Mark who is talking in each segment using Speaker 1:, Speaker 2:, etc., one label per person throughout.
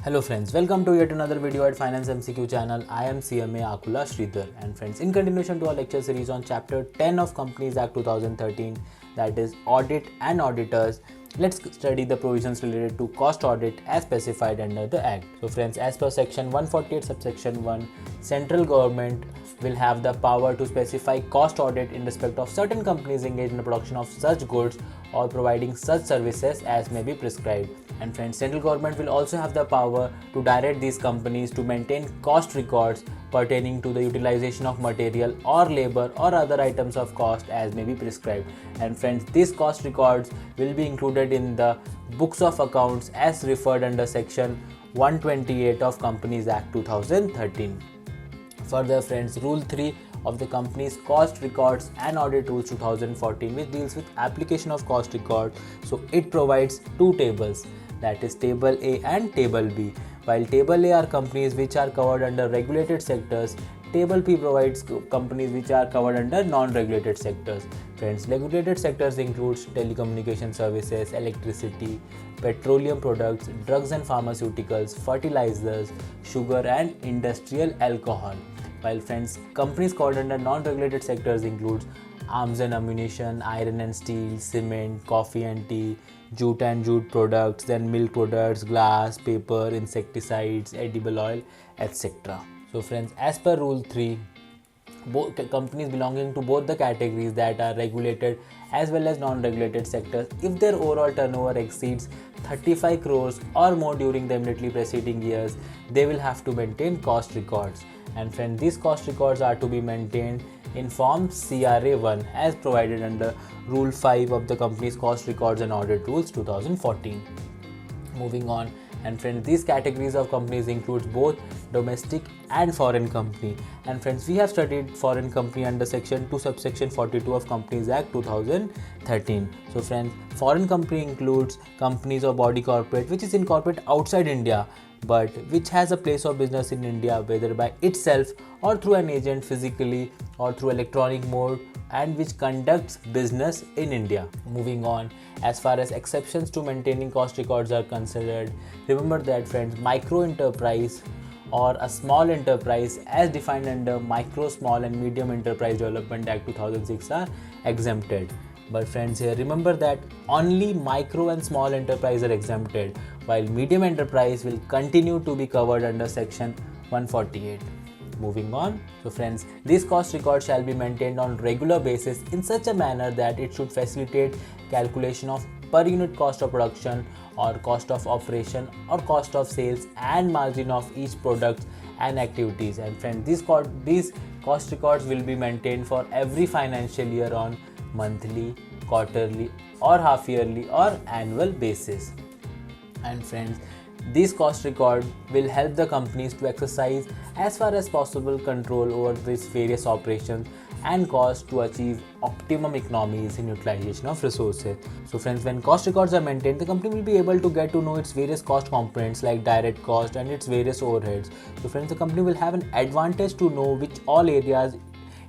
Speaker 1: Hello friends, welcome to yet another video at Finance MCQ channel. I am CMA Akula Sridhar, and friends, in continuation to our lecture series on chapter 10 of Companies Act 2013, that is audit and auditors, let's study the provisions related to cost audit as specified under the act. So friends, as per section 148 subsection 1, central government will have the power to specify cost audit in respect of certain companies engaged in the production of such goods or providing such services as may be prescribed. And friends, central government will also have the power to direct these companies to maintain cost records pertaining to the utilization of material or labor or other items of cost as may be prescribed. And friends, these cost records will be included in the books of accounts as referred under section 128 of Companies Act 2013. Further friends, rule 3 of the company's cost records and audit rules 2014, which deals with application of cost record. So it provides two tables, that is table A and table B. While table A are companies which are covered under regulated sectors, table B provides companies which are covered under non-regulated sectors. Friends, regulated sectors includes telecommunication services, electricity, petroleum products, drugs and pharmaceuticals, fertilizers, sugar and industrial alcohol. While friends, companies covered under non-regulated sectors includes arms and ammunition, iron and steel, cement, coffee and tea, jute and jute products, then milk products, glass, paper, insecticides, edible oil, etc. So friends, as per rule 3, both companies belonging to both the categories, that are regulated as well as non-regulated sectors, if their overall turnover exceeds 35 crores or more during the immediately preceding years, they will have to maintain cost records. And friends, these cost records are to be maintained in form CRA1 as provided under rule 5 of the company's cost records and audit rules 2014. Moving on, and friends, these categories of companies includes both domestic and foreign company. And friends, we have studied foreign company under section 2 subsection 42 of Companies Act 2013. So friends, foreign company includes companies or body corporate which is incorporated outside India but which has a place of business in India, whether by itself or through an agent physically or through electronic mode, and which conducts business in India. Moving on, as far as exceptions to maintaining cost records are considered, remember that friends, micro enterprise or a small enterprise as defined under Micro, Small and Medium Enterprise Development Act 2006 are exempted. But friends, here remember that only micro and small enterprise are exempted, while medium enterprise will continue to be covered under section 148. Moving on, so friends, these cost records shall be maintained on regular basis in such a manner that it should facilitate calculation of per unit cost of production or cost of operation or cost of sales and margin of each product and activities. And friends, these cost records will be maintained for every financial year on monthly, quarterly or half yearly or annual basis. And friends, these cost record will help the companies to exercise as far as possible control over these various operations and costs to achieve optimum economies in utilization of resources. So friends, when cost records are maintained, the company will be able to get to know its various cost components like direct cost and its various overheads. So friends, the company will have an advantage to know which all areas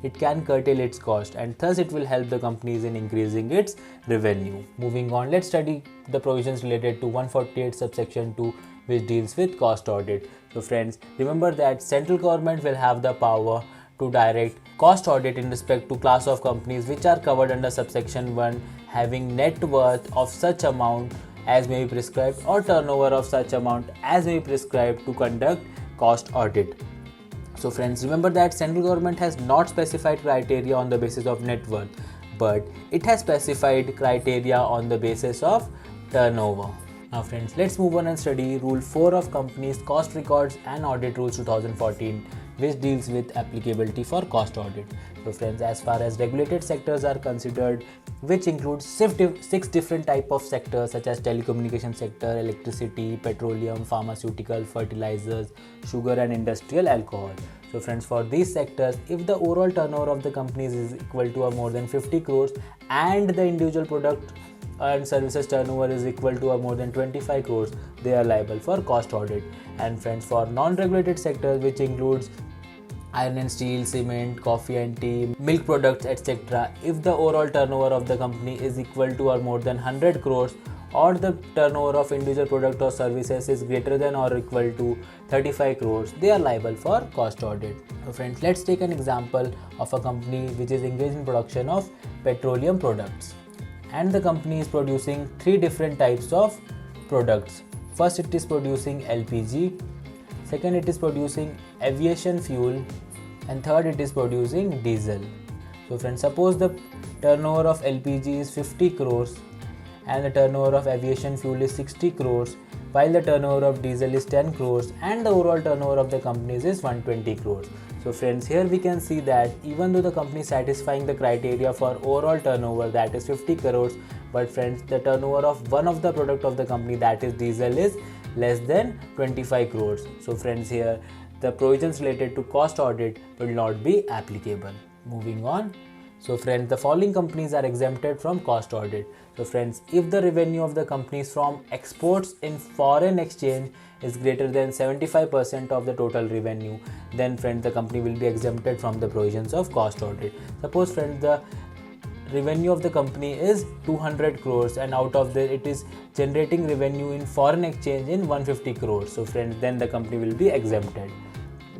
Speaker 1: it can curtail its cost, and thus it will help the companies in increasing its revenue. Moving on, let's study the provisions related to 148 subsection 2, which deals with cost audit. So friends, remember that central government will have the power to direct cost audit in respect to class of companies which are covered under subsection 1 having net worth of such amount as may be prescribed or turnover of such amount as may be prescribed to conduct cost audit. So friends, remember that central government has not specified criteria on the basis of net worth, but it has specified criteria on the basis of turnover. Now friends, let's move on and study rule 4 of companies cost records and audit rules 2014, which deals with applicability for cost audit. So friends, as far as regulated sectors are considered, which includes 6 different type of sectors such as telecommunication sector, electricity, petroleum, pharmaceutical, fertilizers, sugar and industrial alcohol. So friends, for these sectors, if the overall turnover of the companies is equal to or more than 50 crores and the individual product and services turnover is equal to or more than 25 crores, they are liable for cost audit. And friends, for non-regulated sectors, which includes iron and steel, cement, coffee and tea, milk products, etc. If the overall turnover of the company is equal to or more than 100 crores, or the turnover of individual product or services is greater than or equal to 35 crores, they are liable for cost audit. So friends, let's take an example of a company which is engaged in production of petroleum products, and the company is producing three different types of products. First, it is producing LPG, second it is producing aviation fuel, and third it is producing diesel. So friends, suppose the turnover of LPG is 50 crores and the turnover of aviation fuel is 60 crores, while the turnover of diesel is 10 crores and the overall turnover of the companies is 120 crores. So friends, here we can see that even though the company is satisfying the criteria for overall turnover, that is 50 crores, but friends, the turnover of one of the product of the company, that is diesel, is less than 25 crores. So friends, here the provisions related to cost audit will not be applicable. Moving on. So friends, the following companies are exempted from cost audit. So friends, if the revenue of the companies from exports in foreign exchange is greater than 75% of the total revenue, then friends, the company will be exempted from the provisions of cost audit. Suppose friends, the revenue of the company is 200 crores and out of that it is generating revenue in foreign exchange in 150 crores. So friends, then the company will be exempted.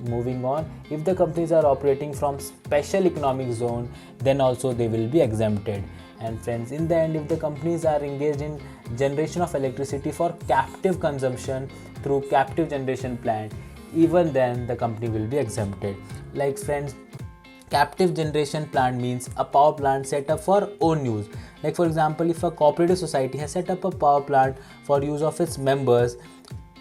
Speaker 1: Moving on, if the companies are operating from special economic zone, then also they will be exempted. And friends, in the end, if the companies are engaged in generation of electricity for captive consumption through captive generation plant, even then the company will be exempted. Like friends, captive generation plant means a power plant set up for own use. Like for example, if a cooperative society has set up a power plant for use of its members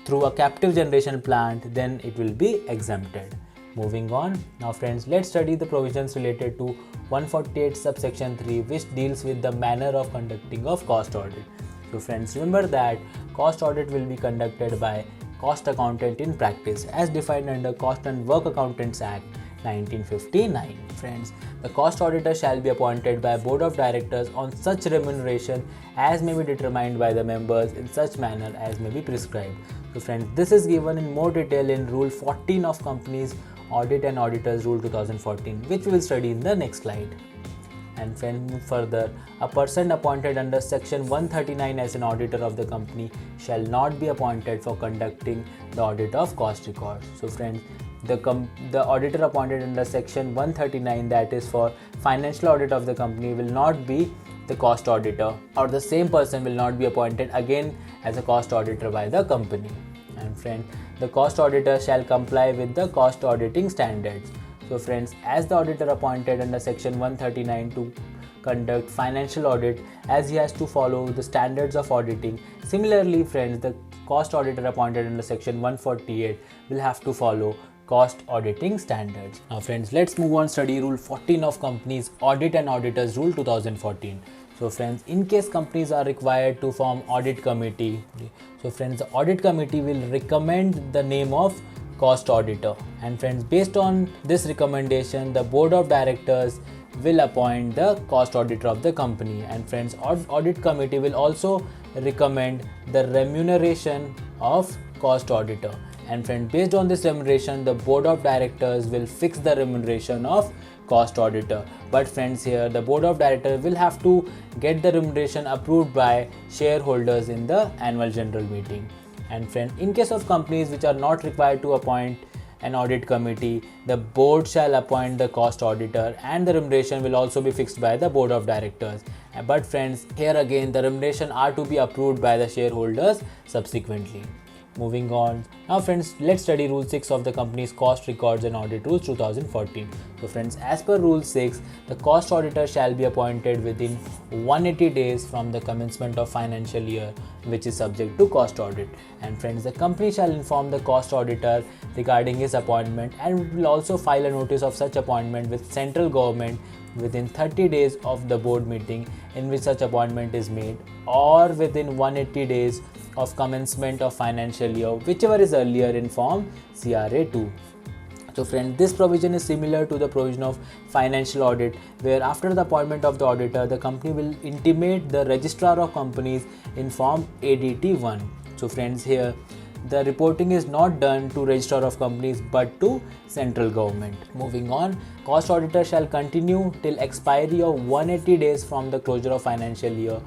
Speaker 1: through a captive generation plant, then it will be exempted. Moving on. Now friends, let's study the provisions related to 148 subsection 3, which deals with the manner of conducting of cost audit. So friends, remember that cost audit will be conducted by cost accountant in practice as defined under Cost and Work Accountants Act 1959. Friends, the cost auditor shall be appointed by a board of directors on such remuneration as may be determined by the members in such manner as may be prescribed. So friends, this is given in more detail in Rule 14 of Companies Audit and Auditors Rule 2014, which we will study in the next slide. And friends, further, a person appointed under section 139 as an auditor of the company shall not be appointed for conducting the audit of cost records. So friends, the auditor appointed under section 139, that is for financial audit of the company, will not be the cost auditor, or the same person will not be appointed again as a cost auditor by the company. And friends, the cost auditor shall comply with the cost auditing standards. So friends, as the auditor appointed under section 139 to conduct financial audit, as he has to follow the standards of auditing, similarly friends, the cost auditor appointed under section 148 will have to follow cost auditing standards. Now friends, let's move on, study Rule 14 of Companies Audit and Auditors Rule 2014. So friends, in case companies are required to form audit committee, so friends, the audit committee will recommend the name of cost auditor, and friends, based on this recommendation, the board of directors will appoint the cost auditor of the company. And friends, audit committee will also recommend the remuneration of cost auditor. And friends, based on this remuneration, the board of directors will fix the remuneration of cost auditor. But friends, here the board of directors will have to get the remuneration approved by shareholders in the annual general meeting. And friends, in case of companies which are not required to appoint an audit committee, the board shall appoint the cost auditor and the remuneration will also be fixed by the board of directors. But friends, here again the remuneration are to be approved by the shareholders subsequently. Moving on. Now friends, let's study Rule 6 of the company's Cost Records and Audit Rules 2014. So friends, as per Rule 6, the cost auditor shall be appointed within 180 days from the commencement of financial year which is subject to cost audit. And friends, the company shall inform the cost auditor regarding his appointment and will also file a notice of such appointment with central government within 30 days of the board meeting in which such appointment is made, or within 180 days of commencement of financial year, whichever is earlier in Form CRA 2. So friends, this provision is similar to the provision of financial audit, where after the appointment of the auditor, the company will intimate the registrar of companies in Form ADT 1. So friends, here the reporting is not done to Register of Companies but to central government. Moving on, cost auditor shall continue till expiry of 180 days from the closure of financial year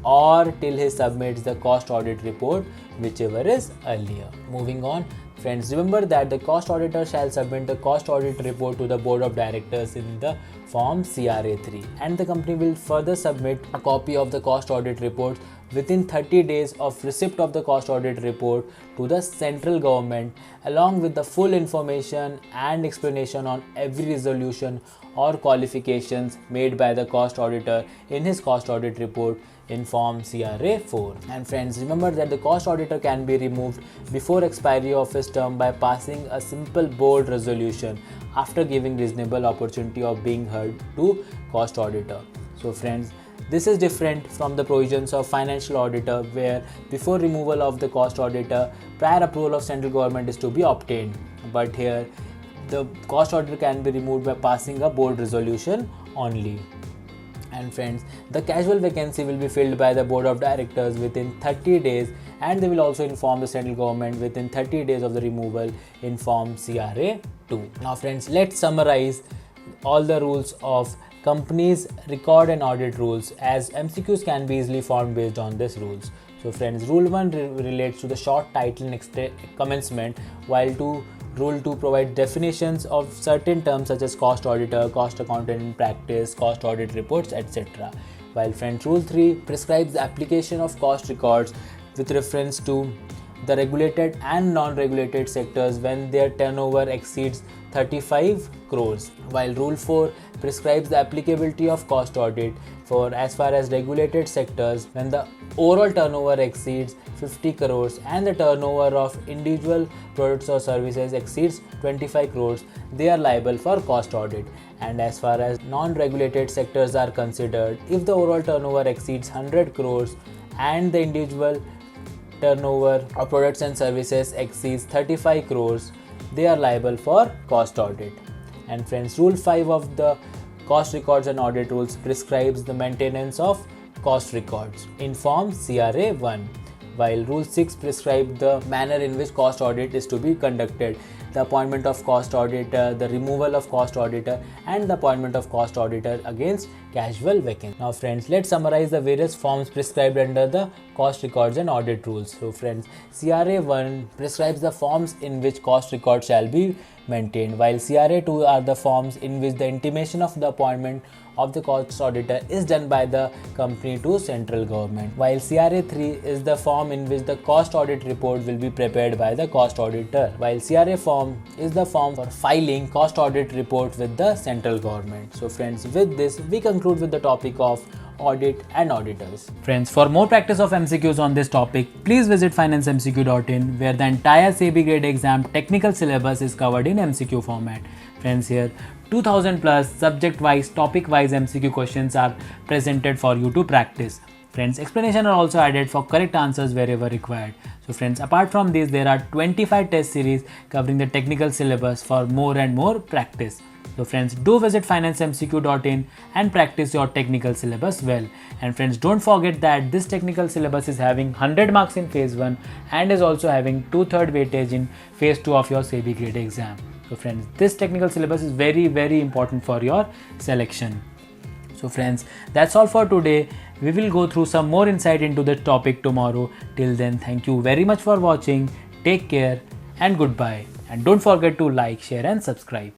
Speaker 1: or till he submits the cost audit report, whichever is earlier. Moving on, friends, remember that the cost auditor shall submit the cost audit report to the board of directors in the form CRA3, and the company will further submit a copy of the cost audit report within 30 days of receipt of the cost audit report to the central government, along with the full information and explanation on every resolution or qualifications made by the cost auditor in his cost audit report in form CRA4. And friends, remember that the cost auditor can be removed before expiry of his term by passing a simple board resolution after giving reasonable opportunity of being heard to cost auditor. So friends, this is different from the provisions of financial auditor, where before removal of the cost auditor, prior approval of central government is to be obtained. But here, the cost auditor can be removed by passing a board resolution only. And friends, the casual vacancy will be filled by the board of directors within 30 days, and they will also inform the central government within 30 days of the removal in form CRA2. Now friends, let's summarize all the rules of companies record and audit rules, as MCQs can be easily formed based on these rules. So friends, rule 1 relates to the short title and commencement, while Rule 2 provides definitions of certain terms such as cost auditor, cost accountant in practice, cost audit reports, etc. While friends, Rule 3 prescribes the application of cost records with reference to the regulated and non-regulated sectors when their turnover exceeds 35 crores. While Rule 4 prescribes the applicability of cost audit for as far as regulated sectors when the overall turnover exceeds 50 crores and the turnover of individual products or services exceeds 25 crores, they are liable for cost audit. And as far as non-regulated sectors are considered, if the overall turnover exceeds 100 crores and the individual turnover of products and services exceeds 35 crores, they are liable for cost audit. And friends, Rule 5 of the cost records and audit rules prescribes the maintenance of cost records in form CRA1, while Rule 6 prescribes the manner in which cost audit is to be conducted, the appointment of cost auditor, the removal of cost auditor, and the appointment of cost auditor against casual vacancy. Now friends, let's summarize the various forms prescribed under the cost records and audit rules. So friends, CRA1 prescribes the forms in which cost records shall be maintained, while CRA2 are the forms in which the intimation of the appointment of the cost auditor is done by the company to central government, while CRA3 is the form in which the cost audit report will be prepared by the cost auditor, while CRA form is the form for filing cost audit report with the central government. So friends, with this we conclude with the topic of audit and auditors. Friends, for more practice of MCQs on this topic, please visit financemcq.in, where the entire SEBI grade exam technical syllabus is covered in MCQ format. Friends, here 2000 plus subject wise, topic wise MCQ questions are presented for you to practice. Friends, explanation are also added for correct answers wherever required. So friends, apart from this, there are 25 test series covering the technical syllabus for more and more practice. So friends, do visit financemcq.in and practice your technical syllabus well. And friends, don't forget that this technical syllabus is having 100 marks in phase 1 and is also having 2/3 weightage in phase 2 of your SEBI grade exam. So friends, this technical syllabus is very important for your selection. So friends, that's all for today. We will go through some more insight into the topic tomorrow. Till then, thank you very much for watching. Take care and goodbye. And don't forget to like, share and subscribe.